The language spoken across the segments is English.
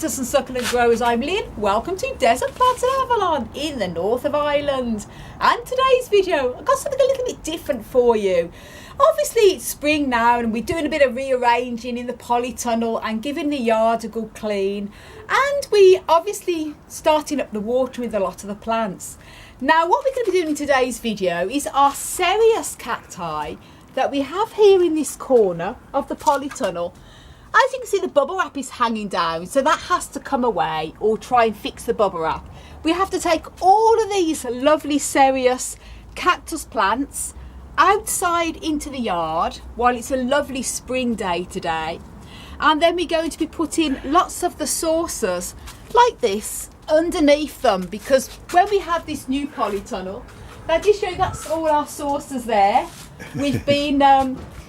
cactus and succulent growers, I'm Lynn. Welcome to Desert Plants in Avalon in the north of Ireland. And today's video, I've got something a little bit different for you. Obviously it's spring now and we're doing a bit of rearranging in the polytunnel and giving the yard a good clean. And we obviously starting up the water with a lot of the plants. Now what we're going to be doing in today's video is our cereus cacti that we have here in this corner of the polytunnel. As you can see, the bubble wrap is hanging down, so that has to come away or try and fix the bubble wrap. We have to take all of these lovely cereus cactus plants outside into the yard while it's a lovely spring day today. And then we're going to be putting lots of the saucers like this underneath them, because when we had this new polytunnel, I just show you that's all our saucers there. We've been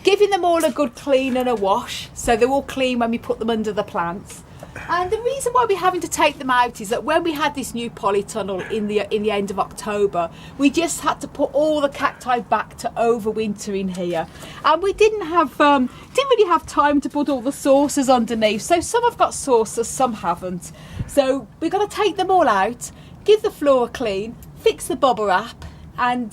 giving them all a good clean and a wash, so they're all clean when we put them under the plants. And the reason why we're having to take them out is that when we had this new polytunnel in the end of October, we just had to put all the cacti back to overwinter in here, and we didn't really have time to put all the saucers underneath. So some have got saucers, some haven't. So we're going to take them all out, give the floor a clean, fix the bubble wrap, and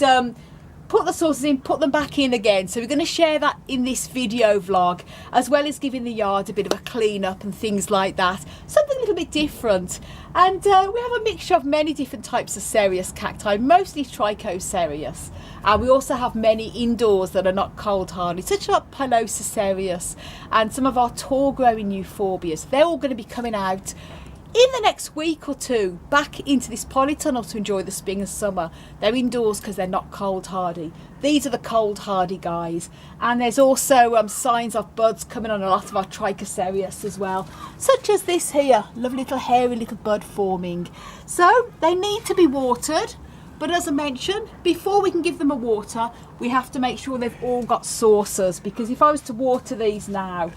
put the saucers in, put them back in again. So we're going to share that in this video vlog, as well as giving the yard a bit of a clean up and things like that. Something a little bit different. And we have a mixture of many different types of cereus cacti, mostly trichocereus. And we also have many indoors that are not cold hardy, such as Pilosa cereus and some of our tall growing euphorbias. They're all going to be coming out in the next week or two back into this polytunnel to enjoy the spring and summer. They're indoors because they're not cold hardy. These are the cold hardy guys. And there's also signs of buds coming on a lot of our trichocereus as well, such as this here, lovely little hairy little bud forming. So they need to be watered, but as I mentioned, before we can give them a water, we have to make sure they've all got saucers, because if I was to water these now,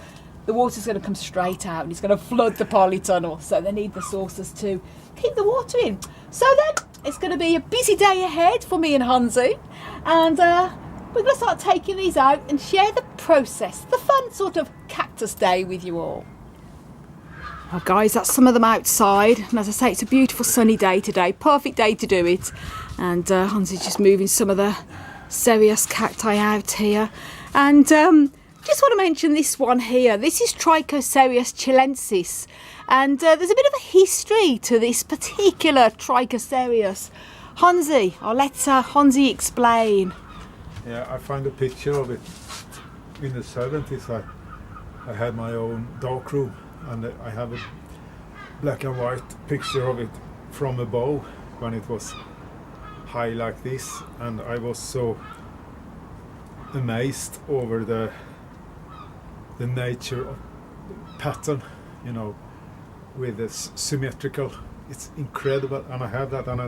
the water's going to come straight out and it's going to flood the polytunnel. So they need the saucers to keep the water in. So then it's going to be a busy day ahead for me and Hansi. And we're going to start taking these out and share the process, the fun sort of cactus day with you all. Well guys, that's some of them outside. And as I say, it's a beautiful sunny day today. Perfect day to do it. And Hansi's just moving some of the cereus cacti out here. And just want to mention this one here. This is Trichocereus chilensis, and there's a bit of a history to this particular Trichocereus. Hansi, I'll let Hansi explain. Yeah, I find a picture of it in the 70s. I had my own dark room, and I have a black and white picture of it from above when it was high like this, and I was so amazed over the nature of pattern, you know, with this symmetrical. It's incredible, and I have that, and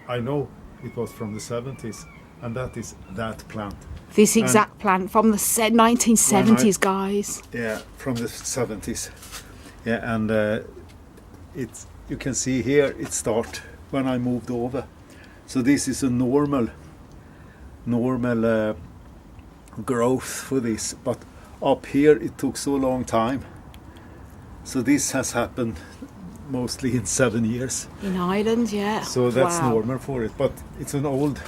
I know it was from the 70s, and that is that plant. This exact plant from the 1970s, guys. Yeah, from the 70s. Yeah, and you can see here it start when I moved over. So this is a normal growth for this, but up here it took so long time. So this has happened mostly in 7 years. In Ireland, yeah. So that's wow. normal for it, but it's an old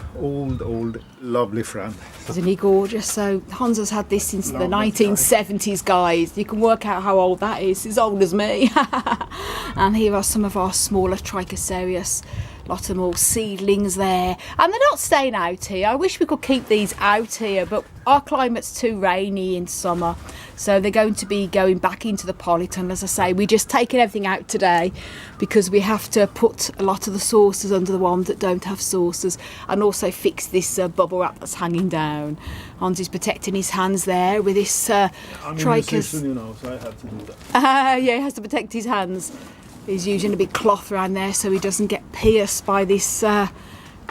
lovely friend. Isn't he gorgeous? So Hans has had this since the 1970s, guys. You can work out how old that is. It's as old as me. And here are some of our smaller Trichocereus. Lot of them all seedlings there, and they're not staying out here. I wish we could keep these out here, but our climate's too rainy in summer, so they're going to be going back into the polytunnel. As I say, we're just taking everything out today because we have to put a lot of the saucers under the ones that don't have saucers, and also fix this bubble wrap that's hanging down. Hans is protecting his hands there with this trichos. You know, so I have to do that. Yeah, he has to protect his hands. He's using a big cloth around there so he doesn't get pierced by this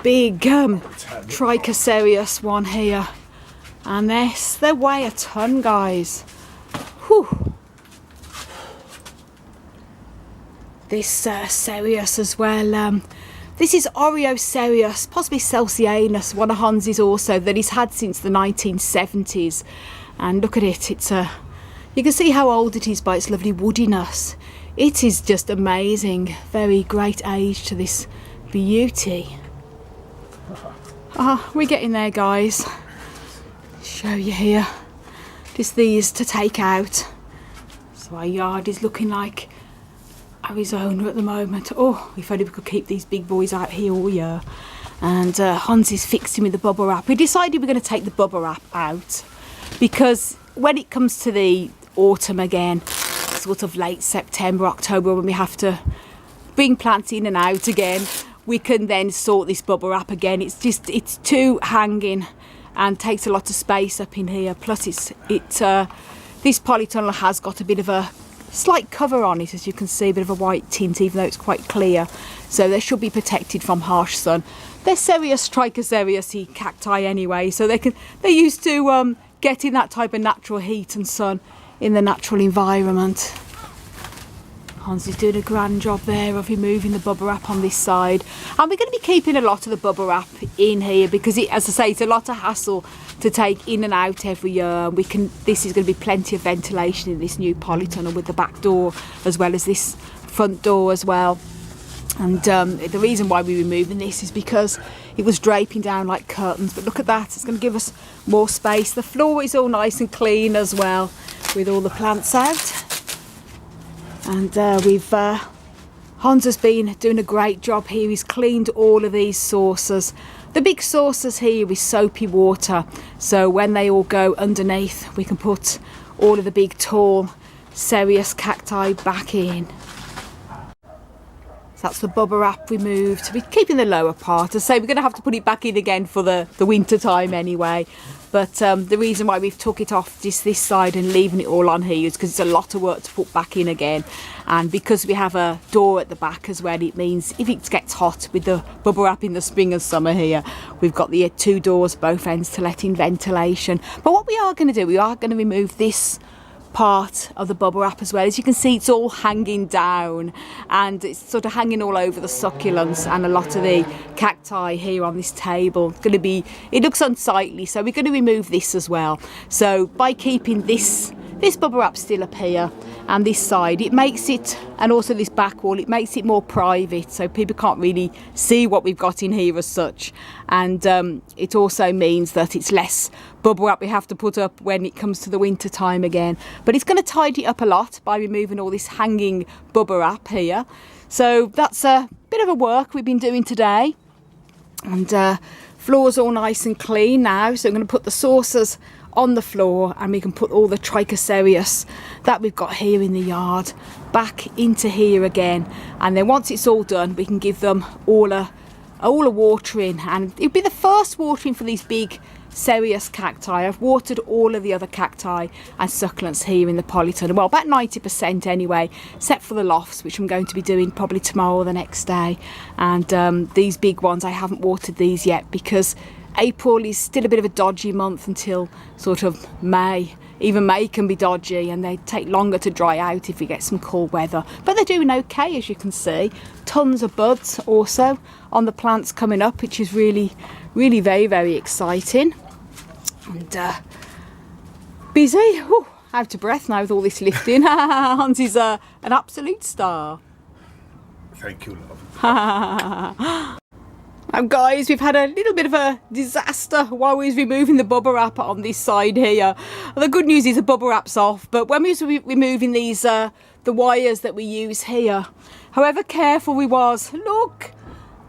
big Trichocereus one here. And they weigh a ton, guys. Whew. This cereus as well. This is Oreocereus, possibly Celsianus, one of Hansi's also, that he's had since the 1970s. And look at it, it's You can see how old it is by its lovely woodiness. It is just amazing. Very great age to this beauty. We're getting there, guys. Show you here. Just these to take out. So our yard is looking like Arizona at the moment. Oh, if only we could keep these big boys out here all year. And Hans is fixing with the bubble wrap. We decided we're going to take the bubble wrap out because when it comes to the autumn again, sort of late September, October, when we have to bring plants in and out again, we can then sort this bubble wrap again. It's too hanging and takes a lot of space up in here. Plus this polytunnel has got a bit of a slight cover on it, as you can see, a bit of a white tint, even though it's quite clear. So they should be protected from harsh sun. They're serious trichocereus cacti anyway, so they're used to getting that type of natural heat and sun in the natural environment. Hans is doing a grand job there of removing the bubble wrap on this side, and we're going to be keeping a lot of the bubble wrap in here because as I say, it's a lot of hassle to take in and out every year. This is going to be plenty of ventilation in this new polytunnel with the back door as well as this front door as well. And the reason why we're removing this is because it was draping down like curtains, but look at that, it's going to give us more space. The floor is all nice and clean as well with all the plants out. And Hans has been doing a great job here. He's cleaned all of these saucers. The big saucers here with soapy water, so when they all go underneath we can put all of the big tall serious cacti back in. So that's the bubble wrap removed. We're keeping the lower part. As I say, we're going to have to put it back in again for the winter time anyway. But the reason why we've took it off just this side and leaving it all on here is because it's a lot of work to put back in again. And because we have a door at the back as well, it means if it gets hot with the bubble wrap in the spring and summer here, we've got the two doors both ends to let in ventilation. But what we are going to do, we are going to remove this part of the bubble wrap as well. As you can see, it's all hanging down and it's sort of hanging all over the succulents and a lot of the cacti here on this table. It looks unsightly, so we're going to remove this as well. So by keeping this bubble wrap still up here and this side, it makes it, and also this back wall, it makes it more private, so people can't really see what we've got in here as such. And it also means that it's less bubble wrap we have to put up when it comes to the winter time again. But it's going to tidy up a lot by removing all this hanging bubble wrap here. So that's a bit of a work we've been doing today. And floor's all nice and clean now, so I'm going to put the saucers on the floor and we can put all the trichocereus that we've got here in the yard back into here again. And then once it's all done, we can give them all a watering, and it'll be the first watering for these big serious cacti. I've watered all of the other cacti and succulents here in the polytunnel, well, about 90% anyway, except for the lofts, which I'm going to be doing probably tomorrow or the next day. And these big ones, I haven't watered these yet because April is still a bit of a dodgy month until sort of May. Even May can be dodgy and they take longer to dry out if we get some cool weather. But they're doing okay, as you can see. Tons of buds also on the plants coming up, which is really, really very, very exciting. And busy. Whew, out of breath now with all this lifting. Hans is an absolute star. Thank you, love. Now guys, we've had a little bit of a disaster while we was removing the bubble wrap on this side here. The good news is the bubble wrap's off, but when we was removing these, the wires that we use here, however careful we was, look,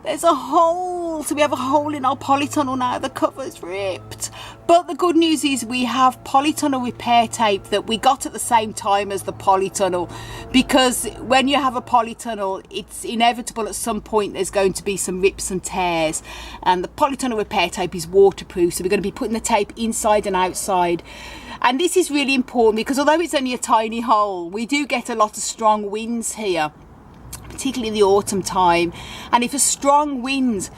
there's a hole. So we have a hole in our polytunnel now, the cover's ripped. But the good news is we have polytunnel repair tape that we got at the same time as the polytunnel, because when you have a polytunnel, it's inevitable at some point there's going to be some rips and tears, and the polytunnel repair tape is waterproof, so we're going to be putting the tape inside and outside. And this is really important because although it's only a tiny hole, we do get a lot of strong winds here, particularly in the autumn time. And if a strong wind,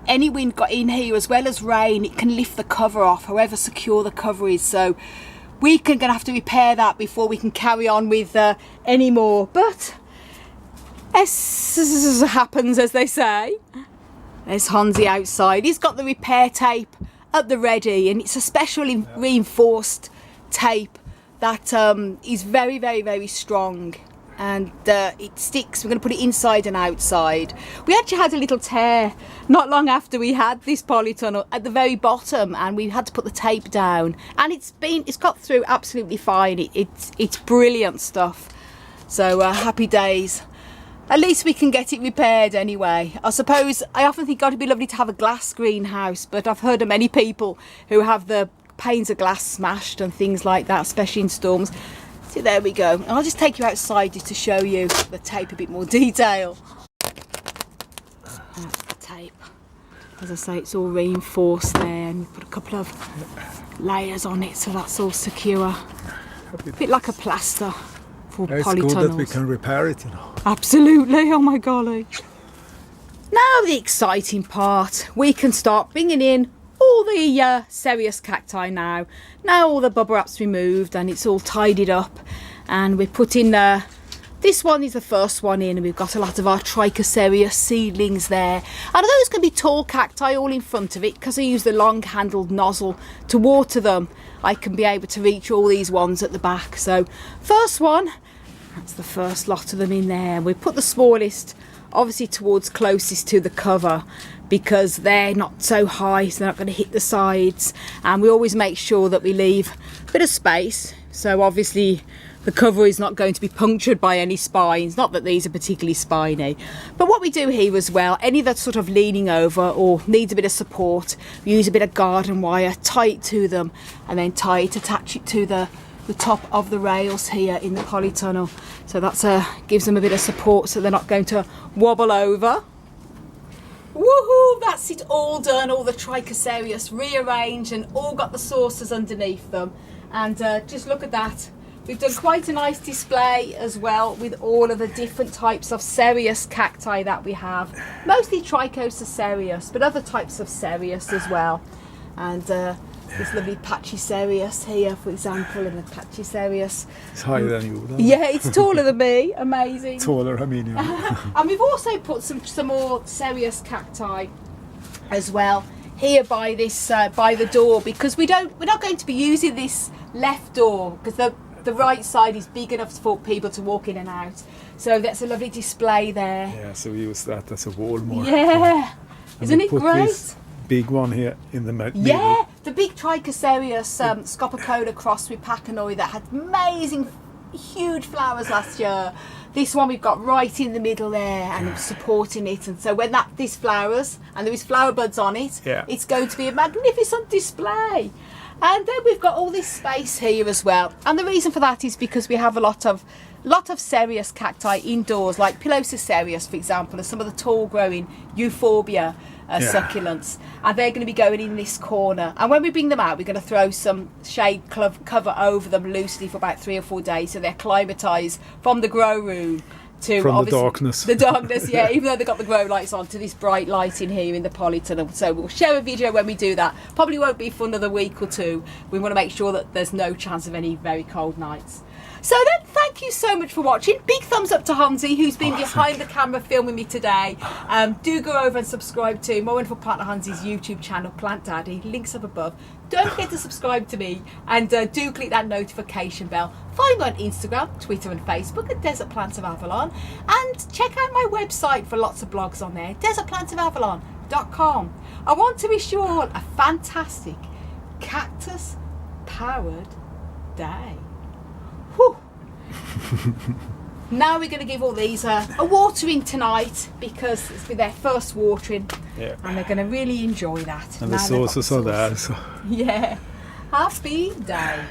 any wind got in here as well as rain, it can lift the cover off, however secure the cover is. So we're going to have to repair that before we can carry on with any more. But as happens, as they say. There's Hansi outside. He's got the repair tape at the ready, and it's a specially reinforced tape that is very, very, very strong, and it sticks. We're going to put it inside and outside. We actually had a little tear not long after we had this polytunnel at the very bottom, and we had to put the tape down, and it's got through absolutely fine. It's brilliant stuff. So happy days. At least we can get it repaired anyway. I suppose I often think it'd be lovely to have a glass greenhouse, but I've heard of many people who have the panes of glass smashed and things like that, especially in storms. So there we go. I'll just take you outside just to show you the tape a bit more detail. That's the tape. As I say, it's all reinforced there, and we put a couple of layers on it so that's all secure. A bit like a plaster for polytunnels. It's good that we can repair it, you know. Absolutely, oh my golly. Now the exciting part. We can start bringing in all the cereus cacti now. Now all the bubble wrap's removed and it's all tidied up, and we're putting this one is the first one in, and we've got a lot of our trichocereus seedlings there. And those can be tall cacti all in front of it, because I use the long handled nozzle to water them. I can be able to reach all these ones at the back. So first one, that's the first lot of them in there. We put the smallest obviously towards closest to the cover, because they're not so high, so they're not going to hit the sides, and we always make sure that we leave a bit of space, so obviously the cover is not going to be punctured by any spines. Not that these are particularly spiny, but what we do here as well, any that's sort of leaning over or needs a bit of support, we use a bit of garden wire, tie it to them, and then attach it to the top of the rails here in the polytunnel. So that's gives them a bit of support so they're not going to wobble over. Woohoo! That's it all done, all the trichocereus rearranged and all got the saucers underneath them. And just look at that. We've done quite a nice display as well with all of the different types of cereus cacti that we have. Mostly trichocereus, but other types of cereus as well. And this lovely patchy cereus here, for example, and the patchy cereus. It's higher than you, though. Yeah, it's taller than me. Amazing. Taller, I mean. And we've also put some more cereus cacti as well here by this by the door, because we're not going to be using this left door, because the right side is big enough for people to walk in and out. So that's a lovely display there. Yeah, so we use that as a wall more. Yeah, isn't it great? This big one here in the middle. Yeah, the big trichocereus scopocoda crossed with pachanoi that had amazing huge flowers last year. This one we've got right in the middle there, and it's supporting it, and so when this flowers and there is flower buds on it, it's going to be a magnificent display. And then we've got all this space here as well, and the reason for that is because we have a lot of cereus cacti indoors, like Pilosa cereus, for example, and some of the tall growing euphorbia succulents, and they're going to be going in this corner. And when we bring them out, we're going to throw some shade cover over them loosely for about 3 or 4 days, so they're climatised from the grow room to from the darkness. The darkness, yeah. Even though they've got the grow lights on, to this bright light in here in the polytunnel. So we'll share a video when we do that. Probably won't be for another week or two. We want to make sure that there's no chance of any very cold nights. So then, thank you so much for watching. Big thumbs up to Hansi, who's been behind the camera filming me today. Do go over and subscribe to my wonderful partner Hansi's YouTube channel, Plant Daddy. Links up above. Don't forget to subscribe to me, and do click that notification bell. Find me on Instagram, Twitter and Facebook at Desert Plants of Avalon, and check out my website for lots of blogs on there, desertplantsofavalon.com. I want to wish you all a fantastic cactus powered day. Whew. Now we're going to give all these a watering tonight, because it's been their first watering, and they're going to really enjoy that. And the sauces are there. So. Yeah. Happy day.